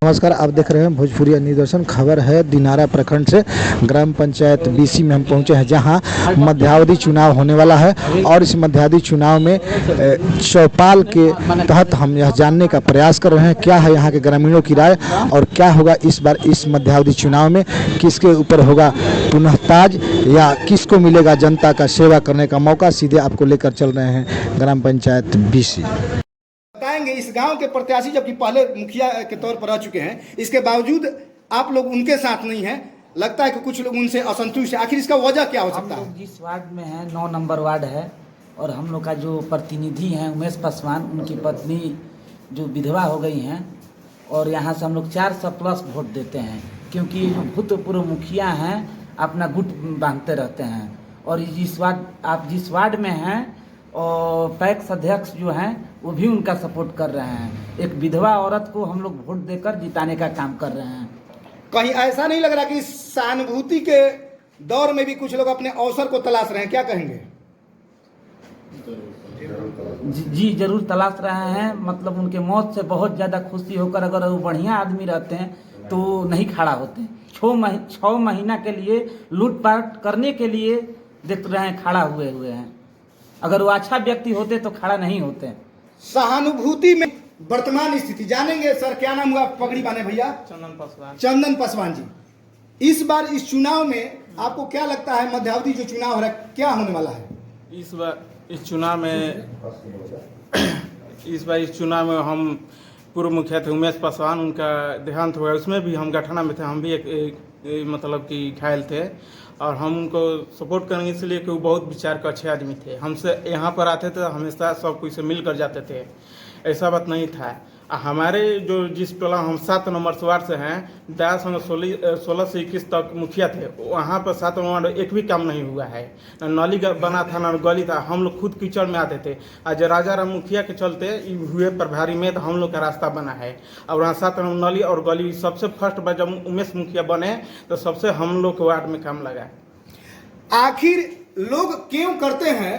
नमस्कार, आप देख रहे हैं भोजपुरी निदर्शन। खबर है दिनारा प्रखंड से। ग्राम पंचायत बीसी में हम पहुंचे हैं, जहां मध्यावधि चुनाव होने वाला है और इस मध्यावधि चुनाव में चौपाल के तहत हम यह जानने का प्रयास कर रहे हैं क्या है यहाँ के ग्रामीणों की राय और क्या होगा इस बार इस मध्यावधि चुनाव में, किसके ऊपर होगा पुनः ताज या किसको मिलेगा जनता का सेवा करने का मौका। सीधे आपको लेकर चल रहे हैं ग्राम पंचायत बीसी। बताएंगे इस गांव के प्रत्याशी जबकि पहले मुखिया के तौर पर रह चुके हैं, इसके बावजूद आप लोग उनके साथ नहीं हैं। लगता है कि कुछ लोग उनसे असंतुष्ट है। आखिर इसका वजह क्या हो सकता है? हम लोग जिस वार्ड में हैं 9 नंबर वार्ड है और हम लोग का जो प्रतिनिधि हैं उमेश पासवान, उनकी पत्नी जो विधवा हो गई हैं और यहाँ से हम लोग 400+ वोट देते हैं, क्योंकि भूतपूर्व मुखिया हैं अपना गुट बांधते रहते हैं। और आप जिस वार्ड में हैं और पैक्स अध्यक्ष जो हैं वो भी उनका सपोर्ट कर रहे हैं। एक विधवा औरत को हम लोग वोट देकर जिताने का काम कर रहे हैं। कहीं ऐसा नहीं लग रहा कि सहानुभूति के दौर में भी कुछ लोग अपने अवसर को तलाश रहे हैं? क्या कहेंगे? जी जरूर तलाश रहे हैं। मतलब उनके मौत से बहुत ज़्यादा खुशी होकर अगर वो बढ़िया आदमी रहते हैं तो नहीं खड़ा होते। 6 महीना के लिए लूटपाट करने के लिए देख रहे हैं खड़ा हुए हैं। अगर वो अच्छा व्यक्ति होते तो खड़ा नहीं होते। सहानुभूति में वर्तमान स्थिति जानेंगे। सर, क्या नाम हुआ? पगड़ी बांधे भैया। चंदन पासवान जी, इस बार इस चुनाव में आपको क्या लगता है मध्यावधि जो चुनाव हो रहा है क्या होने वाला है? इस बार इस चुनाव में हम पूर्व मुखिया थे उमेश पासवान, उनका देहांत हुआ। उसमें भी हम गठना में थे, हम भी एक मतलब कि घायल थे और हम उनको सपोर्ट करेंगे इसलिए कि वो बहुत विचार के अच्छे आदमी थे। हमसे यहाँ पर आते थे हमेशा सब कोई से मिल कर जाते थे, ऐसा बात नहीं था। हमारे जो जिस टोला हम 7 नंबर वार्ड से हैं, दया संग 16 से 21 तक मुखिया थे, वहाँ पर 7 नंबर एक भी काम नहीं हुआ है। न नाली बना था न गली था। हम लोग खुद कीचड़ में आते थे। आज राजा राम मुखिया के चलते हुए प्रभारी में तो हम लोग का रास्ता बना है और वहाँ 7 नंबर नाली और गली सबसे फर्स्ट बार जब उमेश मुखिया बने तो सबसे हम लोग के वार्ड में काम लगा। आखिर लोग क्यों करते हैं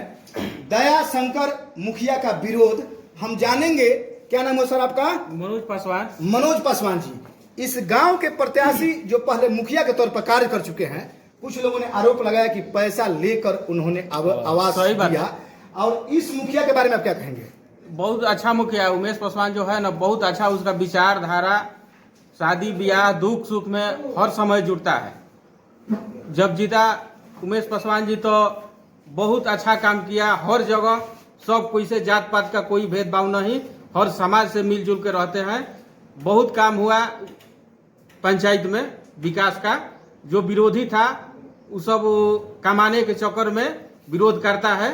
दया शंकर मुखिया का विरोध, हम जानेंगे। क्या नाम है सर आपका? मनोज पासवान। मनोज पासवान जी, इस गांव के प्रत्याशी जो पहले मुखिया के तौर पर कार्य कर चुके हैं, कुछ लोगों ने आरोप लगाया कि पैसा लेकर उन्होंने आवास दिया, और इस मुखिया के बारे में आप क्या कहेंगे? बहुत अच्छा मुखिया उमेश पासवान जो है ना, बहुत अच्छा उसका विचारधारा, शादी ब्याह दुख सुख में हर समय जुड़ता है। जब जीता उमेश पासवान जी तो बहुत अच्छा काम किया। हर जगह सब कोई से जात पात का कोई भेदभाव नहीं, हर समाज से मिलजुल के रहते हैं। बहुत काम हुआ पंचायत में विकास का। जो विरोधी था वो सब कमाने के चक्कर में विरोध करता है।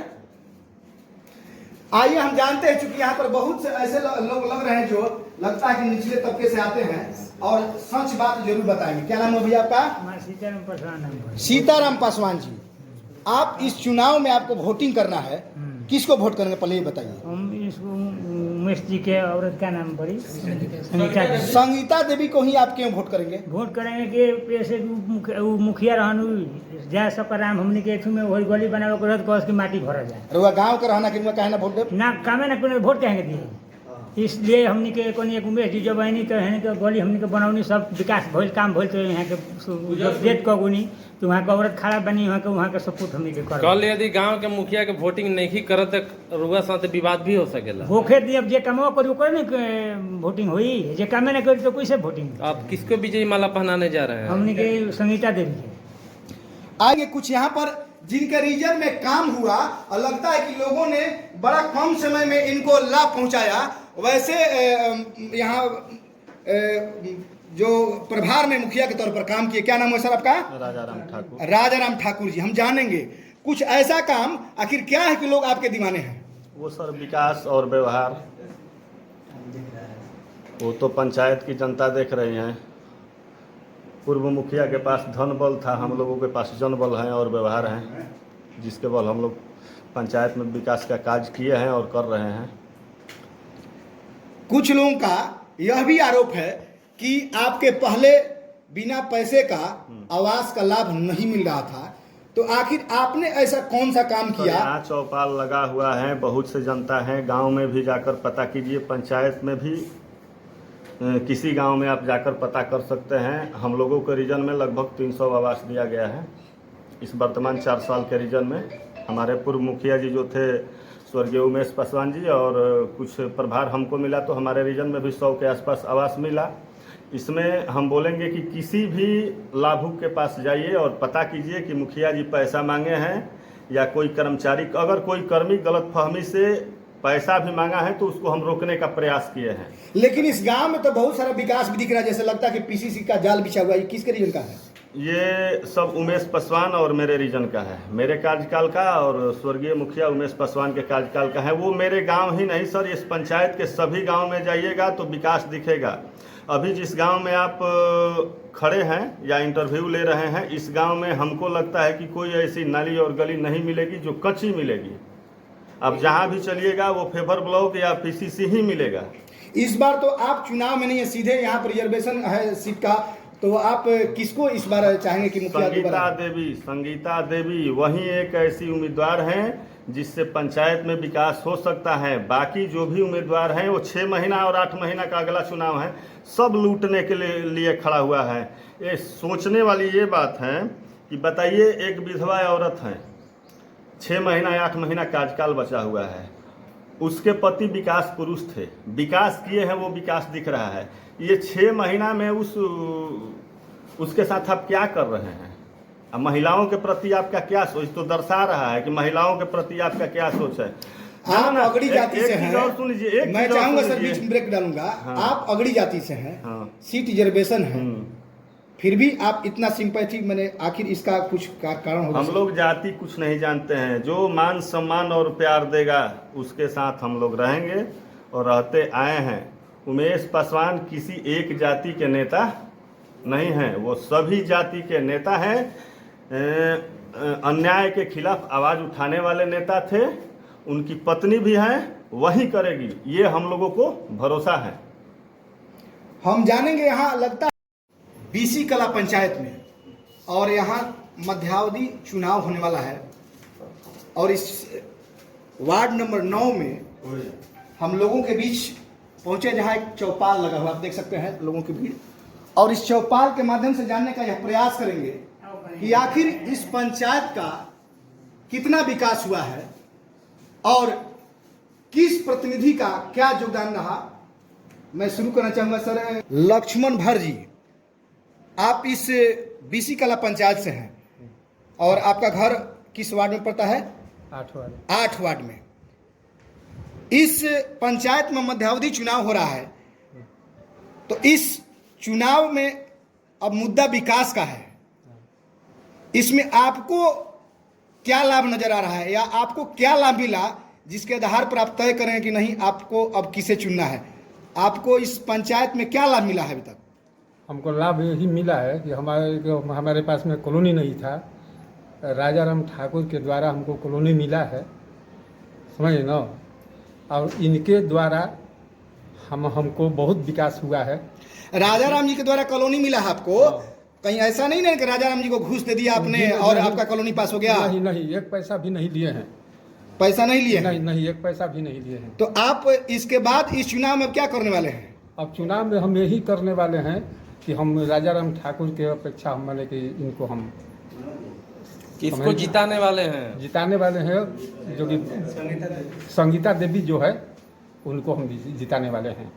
आइए हम जानते हैं, चूंकि यहाँ पर बहुत से ऐसे लोग लग रहे हैं जो लगता है कि निचले तबके से आते हैं और सच बात जरूर बताएंगे। क्या नाम है भैया आपका? सीताराम पासवान। सीताराम पासवान जी, आप इस चुनाव में आपको वोटिंग करना है, किसको वोट करेंगे पहले ये बताइए। हम इसको उमेश जी के औरत का नाम पड़ी संगीता देवी को ही आप क्यों वोट करेंगे? वोट करेंगे कि ऐसे मुखिया रहनु जय सकाराम हमने के में वही गली बनावे को रहत कस की माटी भरा जाए। रुआ गांव का रहना कि काहे ना वोट दे ना कामे ना कोने वोट कहेंगे दिए। इसलिए हमने के कोनी एक उमेश जी जो बहनी के हैं के गली हमने के बनावनी सब विकास भइल काम भइल तो यहाँ के डेट को गुनी तो वहाँ के औरत खड़ा बनी वहाँ के सपोर्ट हमने के कर। कल यदि गांव के मुखिया के वोटिंग नहीं करत रुआ साथ विवाद भी हो सकेला। होखे दी अब जे कमवा करी ओकर नहीं वोटिंग हुई, जे कामे ना करी तो कैसे वोटिंग? आप किसको विजयी माला पहनाने जा रहे हैं? हमने के संगीता देवी के। आगे कुछ यहाँ पर जिनके रीजन में काम हुआ और लगता है कि लोगों ने बड़ा कम समय में इनको लाभ पहुंचाया, वैसे यहाँ जो प्रभार में मुखिया के तौर पर काम किए। क्या नाम है सर आपका? राजाराम ठाकुर। राजाराम ठाकुर जी, हम जानेंगे कुछ ऐसा काम आखिर क्या है कि लोग आपके दीवाने हैं? वो सर विकास और व्यवहार, वो तो पंचायत की जनता देख रही है। पूर्व मुखिया के पास धन बल था, हम लोगों के पास जन बल है और व्यवहार है, जिसके बल हम लोग पंचायत में विकास का कार्य किए हैं और कर रहे हैं। कुछ लोगों का यह भी आरोप है कि आपके पहले बिना पैसे का आवास का लाभ नहीं मिल रहा था, तो आखिर आपने ऐसा कौन सा काम किया? यहाँ चौपाल लगा हुआ है, बहुत से जनता है, गांव में भी जाकर पता कीजिए, पंचायत में भी किसी गांव में आप जाकर पता कर सकते हैं। हम लोगों के रीजन में लगभग 300 आवास दिया गया है इस वर्तमान 4 साल के रीजन में। हमारे पूर्व मुखिया जी जो थे स्वर्गीय उमेश पासवान जी, और कुछ प्रभार हमको मिला तो हमारे रीजन में भी 100 के आसपास आवास मिला। इसमें हम बोलेंगे कि किसी भी लाभुक के पास जाइए और पता कीजिए कि मुखिया जी पैसा मांगे हैं या कोई कर्मचारी, अगर कोई कर्मी गलतफहमी से पैसा भी मांगा है तो उसको हम रोकने का प्रयास किए हैं। लेकिन इस गांव में तो बहुत सारा विकास भी दिख रहा है, जैसे लगता है कि पीसीसी का जाल बिछा हुआ है। ये किसके रीजन का है? ये सब उमेश पासवान और मेरे रीजन का है, मेरे कार्यकाल का और स्वर्गीय मुखिया उमेश पासवान के कार्यकाल का है। वो मेरे गांव ही नहीं सर, इस पंचायत के सभी गांव में जाइएगा तो विकास दिखेगा। अभी जिस गांव में आप खड़े हैं या इंटरव्यू ले रहे हैं, इस गांव में हमको लगता है कि कोई ऐसी नाली और गली नहीं मिलेगी जो कच्ची मिलेगी। अब जहां भी चलिएगा वो फेवर ब्लॉक या पीसीसी ही मिलेगा। इस बार तो आप चुनाव में नहीं है, सीधे यहाँ पर रिजर्वेशन है सीट का, तो आप किसको इस बार चाहेंगे कि मुखिया संगीता देवी वही एक ऐसी उम्मीदवार हैं जिससे पंचायत में विकास हो सकता है। बाकी जो भी उम्मीदवार हैं वो 6 महीना और 8 महीना का अगला चुनाव है, सब लूटने के लिए खड़ा हुआ है। ये सोचने वाली ये बात है कि बताइए, एक विधवा औरत है, 6 महीना या 8 महीना कार्यकाल बचा हुआ है, उसके पति विकास पुरुष थे, विकास किए हैं, वो विकास दिख रहा है। ये 6 महीना में उसके साथ आप क्या कर रहे हैं? अब महिलाओं के प्रति आपका क्या सोच तो दर्शा रहा है कि महिलाओं के प्रति आपका क्या सोच है। आप अगड़ी जाति से हैं, सुन लीजिए, मैं चाहूंगा सर बीच में ब्रेक डालूंगा। हाँ। आप अगड़ी जाति से हैं, हाँ। सीट रिजर्वेशन है, फिर भी आप इतना सिंपैथी, मैंने आखिर इसका कुछ कारण होगा? हम लोग जाति कुछ नहीं जानते हैं, जो मान सम्मान और प्यार देगा उसके साथ हम लोग रहेंगे और रहते आए हैं। उमेश पासवान किसी एक जाति के नेता नहीं हैं, वो सभी जाति के नेता हैं। अन्याय के खिलाफ आवाज उठाने वाले नेता थे, उनकी पत्नी भी हैं, वही करेगी, ये हम लोगों को भरोसा है। हम जानेंगे यहाँ लगता है बीसी कला पंचायत में, और यहाँ मध्यावधि चुनाव होने वाला है, और इस वार्ड नंबर 9 में हम लोगों के बीच पहुंचे जहाँ एक चौपाल लगा हुआ, आप देख सकते हैं लोगों की भीड़, और इस चौपाल के माध्यम से जानने का यह प्रयास करेंगे कि आखिर इस पंचायत का कितना विकास हुआ है और किस प्रतिनिधि का क्या योगदान रहा। मैं शुरू करना चाहूंगा सर, लक्ष्मण भर जी, आप इस बीसी कला पंचायत से हैं और आपका घर किस वार्ड में पड़ता है? 8 वार्ड में। इस पंचायत में मध्यावधि चुनाव हो रहा है, तो इस चुनाव में अब मुद्दा विकास का है। इसमें आपको क्या लाभ नजर आ रहा है, या आपको क्या लाभ मिला जिसके आधार पर आप तय करें कि नहीं आपको अब किसे चुनना है? आपको इस पंचायत में क्या लाभ मिला है अभी तक? हमको लाभ यही मिला है कि हमारे पास में कॉलोनी नहीं था, राजाराम ठाकुर के द्वारा हमको कॉलोनी मिला है, समझे ना, और इनके द्वारा हमको बहुत विकास हुआ है। राजाराम जी के द्वारा कॉलोनी मिला है आपको? कहीं ऐसा नहीं ना कि राजाराम जी को घूस दे दिया आपने और आपका कॉलोनी पास हो गया? नहीं, एक पैसा भी नहीं लिए हैं। पैसा नहीं लिए? नहीं, एक पैसा भी नहीं लिए हैं। तो आप इसके बाद इस चुनाव में क्या करने वाले हैं? अब चुनाव में हम यही करने वाले हैं कि हम राजाराम ठाकुर के अपेक्षा हम माने कि इनको हम किसको जिताने वाले हैं? जिताने वाले हैं, जो कि संगीता देवी जो है उनको हम जिताने वाले हैं।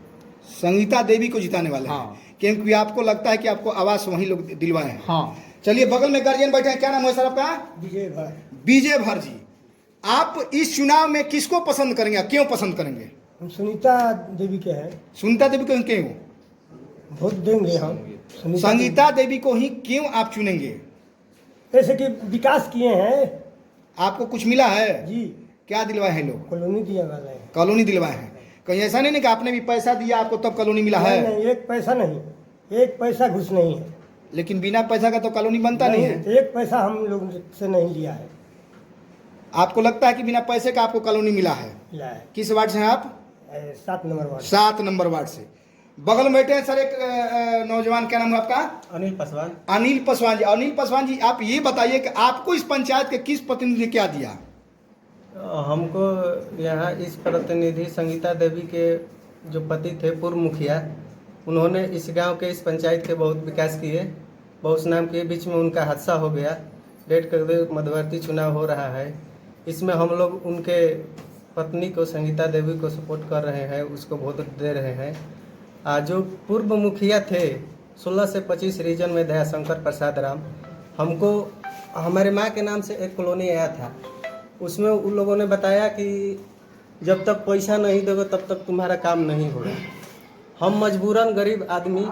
संगीता देवी को जिताने वाले हैं? हाँ। क्योंकि आपको लगता है कि आपको आवास वही लोग दिलवाए हैं? हाँ। चलिए, बगल में गार्जियन बैठे हैं, क्या नाम है सर आपका? विजय भर जी, आप इस चुनाव में किसको पसंद करेंगे, क्यों पसंद करेंगे? हम सुनीता देवी के हैं। सुनीता देवी को क्यों वोट देंगे हम? संगीता देवी को ही क्यों आप चुनेंगे? जैसे कि विकास किए हैं। आपको कुछ मिला है जी? क्या दिलवाए हैं लोग? कॉलोनी दिया वाला है। कॉलोनी दिलवाए हैं? कहीं ऐसा नहीं कि आपने भी पैसा दिया आपको तब कॉलोनी मिला है? नहीं, एक पैसा नहीं, एक पैसा घुस नहीं है। लेकिन बिना पैसा का तो कॉलोनी बनता नहीं है। एक पैसा हम लोग से नहीं लिया है। आपको लगता है कि बिना पैसे का आपको कॉलोनी मिला है? मिला है। किस वार्ड से हैं आप? 7 नंबर वार्ड। 7 नंबर वार्ड से। बगल में बैठे हैं सर एक नौजवान, क्या नाम है आपका? अनिल पासवान। अनिल पासवान जी, अनिल पासवान जी, आप ये बताइए कि आपको इस पंचायत के किस प्रतिनिधि ने क्या दिया? हमको यहाँ इस प्रतिनिधि संगीता देवी के जो पति थे पूर्व मुखिया, उन्होंने इस गांव के, इस पंचायत के बहुत विकास किए, बहुत नाम किए। बीच में उनका हादसा हो गया, डेट कर दे, मध्यवर्ती चुनाव हो रहा है। इसमें हम लोग उनके पत्नी को, संगीता देवी को सपोर्ट कर रहे हैं, उसको वोट दे रहे हैं। जो पूर्व मुखिया थे 16 से 25 रीजन में, दयाशंकर प्रसाद राम, हमको हमारे माँ के नाम से एक कॉलोनी आया था। उसमें उन लोगों ने बताया कि जब तक पैसा नहीं दोगे तब तक तुम्हारा काम नहीं होगा। हम मजबूरन गरीब आदमी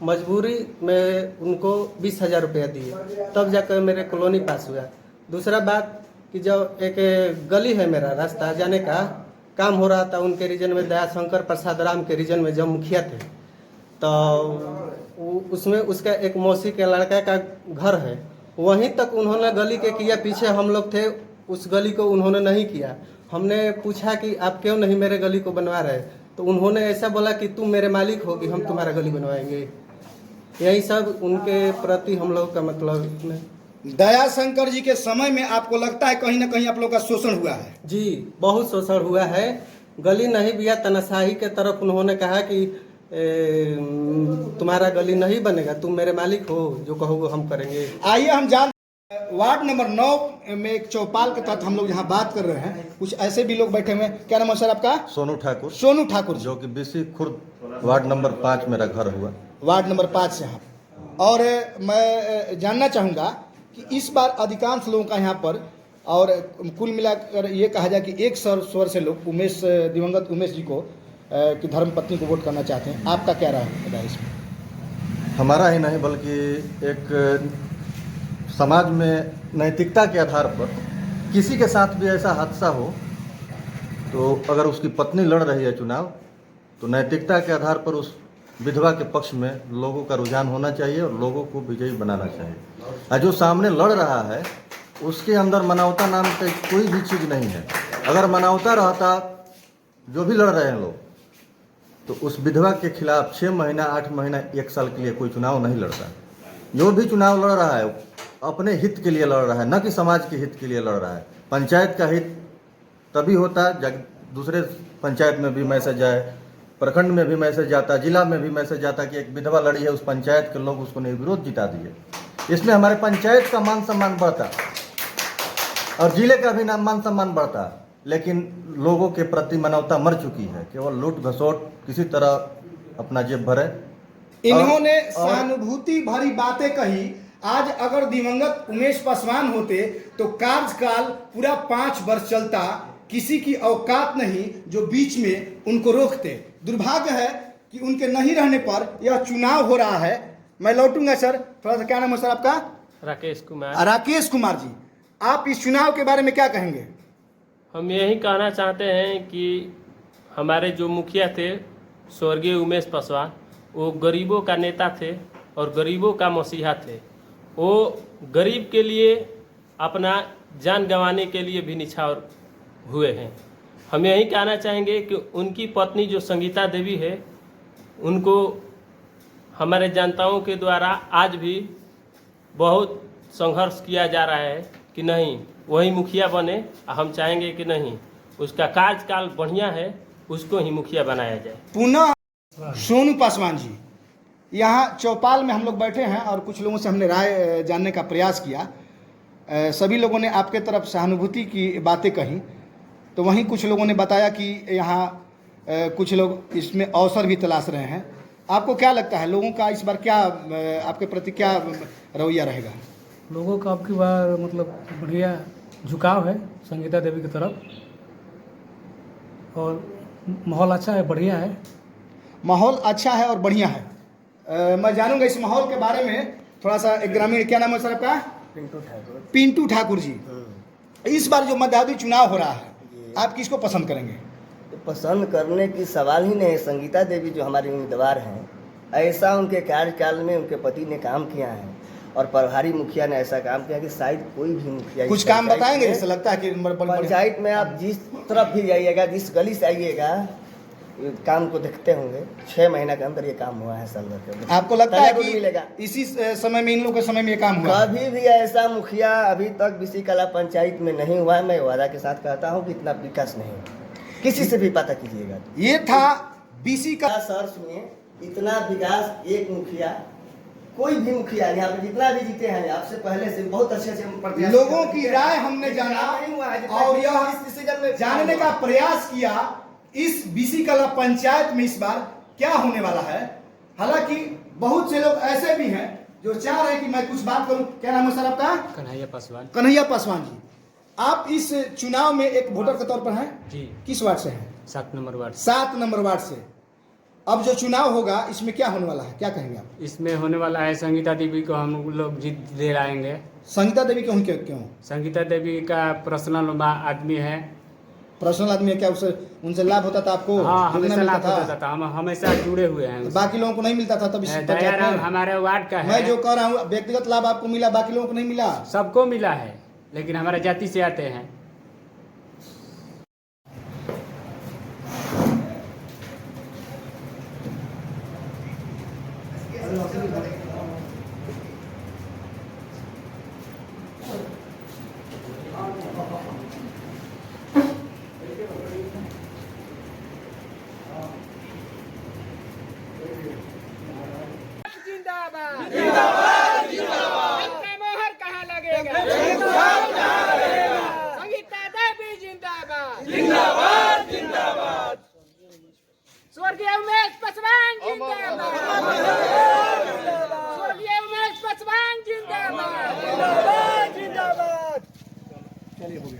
मजबूरी में उनको 20,000 रुपया दिए, तब जाकर मेरे कॉलोनी पास हुआ। दूसरा बात कि जब एक गली है, मेरा रास्ता जाने का काम हो रहा था उनके रीजन में, दयाशंकर प्रसाद राम के रीजन में जब मुखिया थे, तो उसमें उसका एक मौसी के लड़का का घर है, वहीं तक उन्होंने गली के किया। पीछे हम लोग थे, उस गली को उन्होंने नहीं किया। हमने पूछा कि आप क्यों नहीं मेरे गली को बनवा रहे, तो उन्होंने ऐसा बोला कि तुम मेरे मालिक होगी, हम तुम्हारा गली बनवाएंगे। यही सब उनके प्रति हम लोग का मतलब। दयाशंकर जी के समय में आपको लगता है कहीं ना कहीं आप लोग का शोषण हुआ है? जी, बहुत शोषण हुआ है। गली नहीं भी, तनाशाही के तरफ उन्होंने कहा कि तुम्हारा गली नहीं बनेगा, तुम मेरे मालिक हो, जो कहोगे हम करेंगे। आइए हम जान, वार्ड नंबर 9 में एक चौपाल के तहत हम लोग यहाँ बात कर रहे हैं। कुछ ऐसे भी लोग बैठे हुए हैं। क्या नाम है सर आपका? सोनू ठाकुर। सोनू ठाकुर, जो कि बीसी खुर्द वार्ड नंबर 5 मेरा घर हुआ। वार्ड नंबर 5 से यहाँ। और मैं जानना चाहूँगा कि इस बार अधिकांश लोगों का यहाँ पर, और कुल मिलाकर ये कहा जाए कि एक स्वर से लोग दिवंगत उमेश जी को की धर्मपत्नी को वोट करना चाहते हैं। आपका क्या राय है इसमें? हमारा ही नहीं बल्कि एक समाज में नैतिकता के आधार पर किसी के साथ भी ऐसा हादसा हो, तो अगर उसकी पत्नी लड़ रही है चुनाव, तो नैतिकता के आधार पर उस विधवा के पक्ष में लोगों का रुझान होना चाहिए और लोगों को विजयी बनाना चाहिए। और जो सामने लड़ रहा है उसके अंदर मानवता नाम की कोई भी चीज़ नहीं है। अगर मानवता रहता, जो भी लड़ रहे हैं लोग, तो उस विधवा के खिलाफ 6 महीना, 8 महीना, 1 साल के लिए कोई चुनाव नहीं लड़ता। जो भी चुनाव लड़ रहा है अपने हित के लिए लड़ रहा है, न कि समाज के हित के लिए लड़ रहा है। पंचायत का हित तभी होता है जब दूसरे पंचायत में भी मैसेज आए, प्रखंड में भी मैसेज आता, जिला में भी मैसेज आता कि एक विधवा लड़ी है, उस पंचायत के लोग उसको निर्विरोध जिता दिए। इसमें हमारे पंचायत का मान सम्मान बढ़ता और जिले का भी नाम मान सम्मान बढ़ता, लेकिन लोगों के प्रति मानवता मर चुकी है। केवल लूट घसोट, किसी तरह अपना जेब भरे। इन्होंने सहानुभूति भरी बातें कही। आज अगर दिवंगत उमेश पासवान होते तो कार्यकाल पूरा 5 वर्ष चलता, किसी की औकात नहीं जो बीच में उनको रोकते। दुर्भाग्य है कि उनके नहीं रहने पर यह चुनाव हो रहा है। मैं लौटूंगा सर, थोड़ा सा। क्या नाम है सर आपका? राकेश कुमार। राकेश कुमार जी, आप इस चुनाव के बारे में क्या कहेंगे? हम यही कहना चाहते हैं कि हमारे जो मुखिया थे स्वर्गीय उमेश पासवान, वो गरीबों का नेता थे और गरीबों का मसीहा थे। वो गरीब के लिए अपना जान गंवाने के लिए भी निछावर हुए हैं। हम यही कहना चाहेंगे कि उनकी पत्नी जो संगीता देवी है, उनको हमारे जनताओं के द्वारा आज भी बहुत संघर्ष किया जा रहा है कि नहीं वही मुखिया बने। हम चाहेंगे कि नहीं, उसका कार्यकाल बढ़िया है, उसको ही मुखिया बनाया जाए। पुनः सोनू पासवान जी, यहाँ चौपाल में हम लोग बैठे हैं और कुछ लोगों से हमने राय जानने का प्रयास किया। सभी लोगों ने आपके तरफ सहानुभूति की बातें कही, तो वहीं कुछ लोगों ने बताया कि यहाँ कुछ लोग इसमें अवसर भी तलाश रहे हैं। आपको क्या लगता है, लोगों का इस बार क्या आपके प्रति क्या रवैया रहेगा? लोगों का आपकी बार मतलब बढ़िया झुकाव है संगीता देवी की तरफ, और माहौल अच्छा है, बढ़िया है। माहौल अच्छा है और बढ़िया है। मैं जानूंगा इस माहौल के बारे में थोड़ा सा। एक ग्रामीण, क्या नाम है सर आपका? पिंटू ठाकुर। पिंटू ठाकुर जी, इस बार जो मध्यावधि चुनाव हो रहा है, आप किसको पसंद करेंगे? तो पसंद करने की सवाल ही नहीं है। संगीता देवी जो हमारी उम्मीदवार हैं, ऐसा उनके कार्यकाल में उनके पति ने काम किया है और प्रभारी मुखिया ने ऐसा काम किया कि शायद कोई भी मुखिया कुछ काम बताएंगे जैसे लगता है कि पंचायत में आप जिस तरफ भी जाइएगा, जिस गली से आइएगा, काम को देखते होंगे। 6 महीना के अंदर ये काम हुआ है साल भर। आपको लगता है कि मिलेगा इसी समय में, इन लोगों के समय में ये काम हुआ? कभी भी ऐसा मुखिया अभी तक बीसी कला पंचायत में नहीं हुआ है। मैं वादा के साथ कहता हूँ कि इतना विकास नहीं, किसी से भी पता कीजिएगा। ये था बीसी का सर। सुनिए, इतना विकास एक मुखिया, कोई भी मुखिया यहाँ पे जितना भी जीते हैं आपसे पहले से बहुत अच्छे प्रयास, लोगों की राय हमने जाना और यह डिसीजन में जानने का प्रयास किया इस बीसी कला पंचायत में इस बार क्या होने वाला है। हालांकि बहुत से लोग ऐसे भी हैं जो चाह रहे हैं कि मैं कुछ बात करूं। क्या नाम है सर आपका? कन्हैया पासवान। कन्हैया पासवान जी, आप इस चुनाव में एक वोटर के तौर पर हैं जी। किस वार्ड से हैं? 7 नंबर वार्ड। 7 नंबर वार्ड से। अब जो चुनाव होगा इसमें क्या होने वाला है, क्या कहेंगे आप? इसमें होने वाला है संगीता देवी को हम लोग जीत दिलाएंगे। संगीता देवी क्यों? संगीता देवी का पर्सनल आदमी है। पर्सनल आदमी है क्या? उनसे लाभ होता था आपको? हाँ, हमेशा लाभ होता था। हम हमेशा जुड़े हुए हैं। बाकी लोगों को नहीं मिलता था? तब इस दयाराम हमारे वार्ड का है। मैं जो कह रहा हूँ व्यक्तिगत लाभ आपको मिला, बाकी लोगों को नहीं मिला? सबको मिला है, लेकिन हमारे जाति से आते हैं। मोहर कहाँ लगेगा? संगीता देवी जिंदाबाद। स्वर्गीय उमेश पासवान जिंदाबाद। स्वर्गीय उमेश पासवान जिंदाबाद। चलिए।